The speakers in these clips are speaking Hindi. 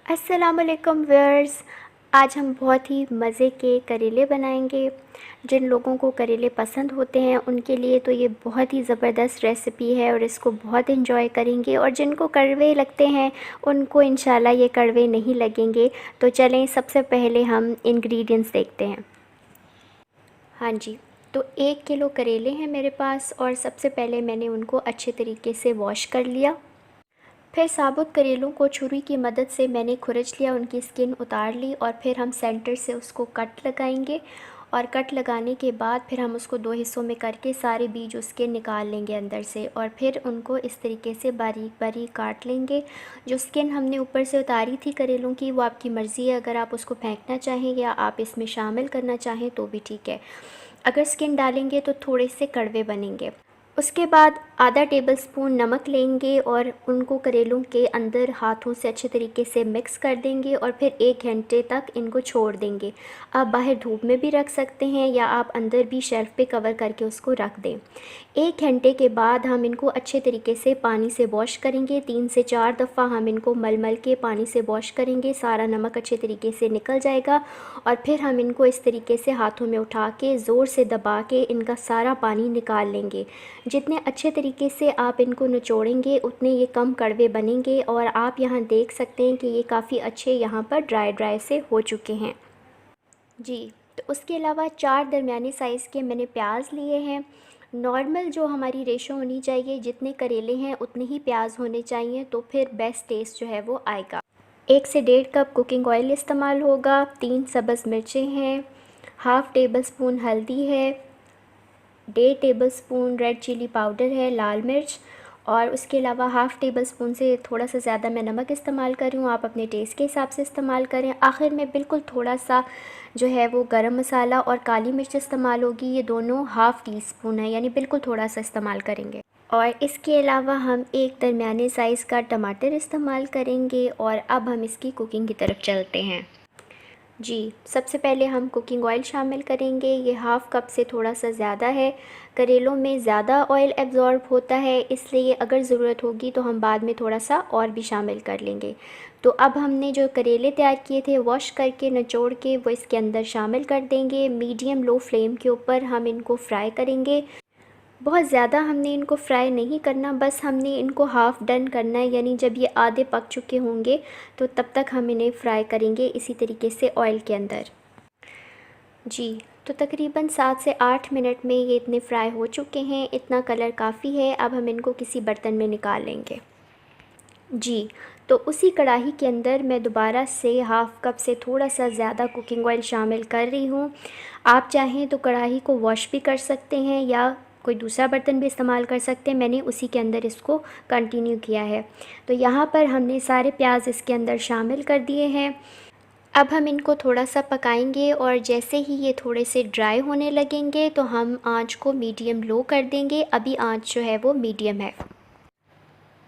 अस्सलामुअलैकुम व्यूअर्स। आज हम बहुत ही मज़े के करेले बनाएंगे। जिन लोगों को करेले पसंद होते हैं उनके लिए तो ये बहुत ही ज़बरदस्त रेसिपी है और इसको बहुत एंजॉय करेंगे, और जिनको कड़वे लगते हैं उनको इंशाल्लाह ये कड़वे नहीं लगेंगे। तो चलें सबसे पहले हम इंग्रेडिएंट्स देखते हैं। हाँ जी, तो 1 किलो करेले हैं मेरे पास, और सबसे पहले मैंने उनको अच्छे तरीके से वॉश कर लिया। फिर साबुत करेलों को छुरी की मदद से मैंने खुरच लिया, उनकी स्किन उतार ली, और फिर हम सेंटर से उसको कट लगाएंगे। और कट लगाने के बाद फिर हम उसको 2 हिस्सों में करके सारे बीज उसके निकाल लेंगे अंदर से, और फिर उनको इस तरीके से बारीक बारीक काट लेंगे। जो स्किन हमने ऊपर से उतारी थी करेलों की, वो आपकी मर्ज़ी है, अगर आप उसको फेंकना चाहें या आप इसमें शामिल करना चाहें तो भी ठीक है। अगर स्किन डालेंगे तो थोड़े से कड़वे बनेंगे। उसके बाद आधा टेबलस्पून नमक लेंगे और उनको करेलों के अंदर हाथों से अच्छे तरीके से मिक्स कर देंगे, और फिर 1 घंटे तक इनको छोड़ देंगे। आप बाहर धूप में भी रख सकते हैं या आप अंदर भी शेल्फ़ पे कवर करके उसको रख दें। 1 घंटे के बाद हम इनको अच्छे तरीके से पानी से वॉश करेंगे। 3 से 4 दफ़ा हम इनको मल के पानी से वॉश करेंगे, सारा नमक अच्छे तरीके से निकल जाएगा। और फिर हम इनको इस तरीके से हाथों में उठा के ज़ोर से दबा के इनका सारा पानी निकाल लेंगे। जितने अच्छे तरीके से आप इनको निचोड़ेंगे उतने ये कम कड़वे बनेंगे, और आप यहाँ देख सकते हैं कि ये काफ़ी अच्छे यहाँ पर ड्राई से हो चुके हैं जी। तो उसके अलावा 4 दरमियाने साइज़ के मैंने प्याज लिए हैं। नॉर्मल जो हमारी रेशो होनी चाहिए, जितने करेले हैं उतने ही प्याज होने चाहिए, तो फिर बेस्ट टेस्ट जो है वो आएगा। 1 से 1.5 कप कुकिंग ऑयल इस्तेमाल होगा। 3 सब्ज़ मिर्चें हैं, हाफ़ टेबल स्पून हल्दी है, 1.5 टेबलस्पून रेड चिली पाउडर है, लाल मिर्च, और उसके अलावा हाफ़ टेबल स्पून से थोड़ा सा ज़्यादा मैं नमक इस्तेमाल कर रही हूँ, आप अपने टेस्ट के हिसाब से इस्तेमाल करें। आखिर में बिल्कुल थोड़ा सा जो है वो गरम मसाला और काली मिर्च इस्तेमाल होगी, ये दोनों हाफ़ टी स्पून है, यानी बिल्कुल थोड़ा सा इस्तेमाल करेंगे। और इसके अलावा हम एक दरमियाने साइज़ का टमाटर इस्तेमाल करेंगे। और अब हम इसकी कुकिंग की तरफ चलते हैं जी। सबसे पहले हम कुकिंग ऑयल शामिल करेंगे। ये हाफ़ कप से थोड़ा सा ज़्यादा है। करेलों में ज़्यादा ऑयल एब्ज़ॉर्ब होता है, इसलिए अगर ज़रूरत होगी तो हम बाद में थोड़ा सा और भी शामिल कर लेंगे। तो अब हमने जो करेले तैयार किए थे वॉश करके निचोड़ के वो इसके अंदर शामिल कर देंगे। मीडियम लो फ्लेम के ऊपर हम इनको फ्राई करेंगे। बहुत ज़्यादा हमने इनको फ्राई नहीं करना, बस हमने इनको हाफ़ डन करना है, यानी जब ये आधे पक चुके होंगे तो तब तक हम इन्हें फ्राई करेंगे इसी तरीके से ऑयल के अंदर जी। तो तकरीबन 7 से 8 मिनट में ये इतने फ्राई हो चुके हैं, इतना कलर काफ़ी है। अब हम इनको किसी बर्तन में निकाल लेंगे जी। तो उसी कढ़ाई के अंदर मैं दोबारा से हाफ़ कप से थोड़ा सा ज़्यादा कुकिंग ऑयल शामिल कर रही हूँ। आप चाहें तो कढ़ाई को वॉश भी कर सकते हैं या कोई दूसरा बर्तन भी इस्तेमाल कर सकते हैं, मैंने उसी के अंदर इसको कंटिन्यू किया है। तो यहाँ पर हमने सारे प्याज इसके अंदर शामिल कर दिए हैं। अब हम इनको थोड़ा सा पकाएंगे, और जैसे ही ये थोड़े से ड्राई होने लगेंगे तो हम आंच को मीडियम लो कर देंगे। अभी आंच जो है वो मीडियम है।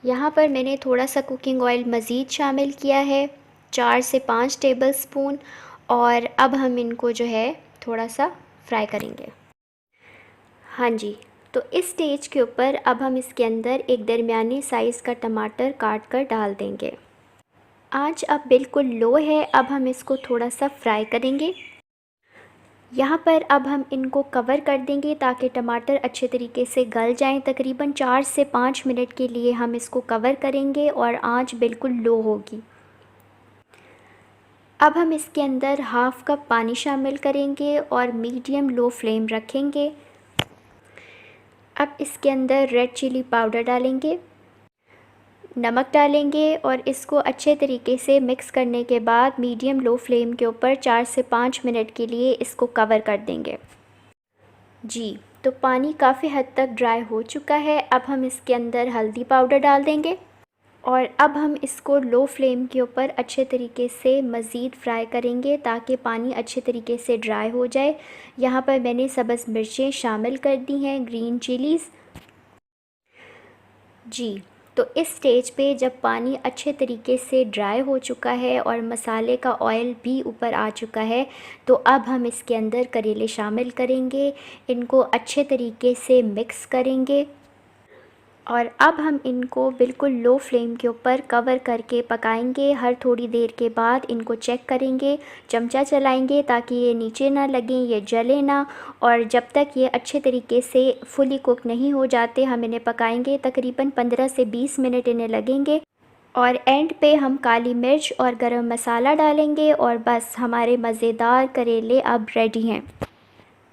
यहाँ पर मैंने थोड़ा सा कुकिंग ऑयल मज़ीद शामिल किया है, 4 से 5 टेबलस्पून, और अब हम इनको जो है थोड़ा सा फ्राई करेंगे। हाँ जी। तो इस स्टेज के ऊपर अब हम इसके अंदर एक दरमियाने साइज़ का टमाटर काट कर डाल देंगे। आंच अब बिल्कुल लो है। अब हम इसको थोड़ा सा फ्राई करेंगे। यहाँ पर अब हम इनको कवर कर देंगे ताकि टमाटर अच्छे तरीके से गल जाएं। तकरीबन 4 से 5 मिनट के लिए हम इसको कवर करेंगे और आंच बिल्कुल लो होगी। अब हम इसके अंदर हाफ़ कप पानी शामिल करेंगे और मीडियम लो फ्लेम रखेंगे। अब इसके अंदर रेड चिली पाउडर डालेंगे, नमक डालेंगे, और इसको अच्छे तरीके से मिक्स करने के बाद मीडियम लो फ्लेम के ऊपर 4 से 5 मिनट के लिए इसको कवर कर देंगे जी। तो पानी काफ़ी हद तक ड्राई हो चुका है। अब हम इसके अंदर हल्दी पाउडर डाल देंगे, और अब हम इसको लो फ्लेम के ऊपर अच्छे तरीके से मज़ीद फ्राई करेंगे ताकि पानी अच्छे तरीके से ड्राई हो जाए। यहाँ पर मैंने सब्ज़ मिर्चें शामिल कर दी हैं, ग्रीन चिलीज़ जी। तो इस स्टेज पे जब पानी अच्छे तरीके से ड्राई हो चुका है और मसाले का ऑयल भी ऊपर आ चुका है, तो अब हम इसके अंदर करेले शामिल करेंगे, इनको अच्छे तरीके से मिक्स करेंगे, और अब हम इनको बिल्कुल लो फ्लेम के ऊपर कवर करके पकाएंगे। हर थोड़ी देर के बाद इनको चेक करेंगे, चमचा चलाएंगे ताकि ये नीचे ना लगें, ये जले ना। और जब तक ये अच्छे तरीके से फुली कुक नहीं हो जाते हम इन्हें पकाएंगे। तकरीबन 15 से 20 मिनट इन्हें लगेंगे। और एंड पे हम काली मिर्च और गरम मसाला डालेंगे और बस हमारे मज़ेदार करेले अब रेडी हैं।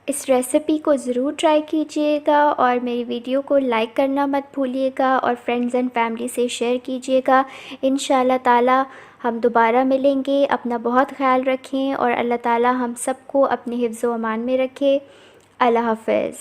इस रेसिपी को ज़रूर ट्राई कीजिएगा और मेरी वीडियो को लाइक करना मत भूलिएगा और फ्रेंड्स एंड फैमिली से शेयर कीजिएगा। इंशाल्लाह ताला हम दोबारा मिलेंगे। अपना बहुत ख्याल रखें और अल्लाह ताला हम सबको अपने हिफ्ज़ व अमान में रखे। अल्लाह हाफ़िज़।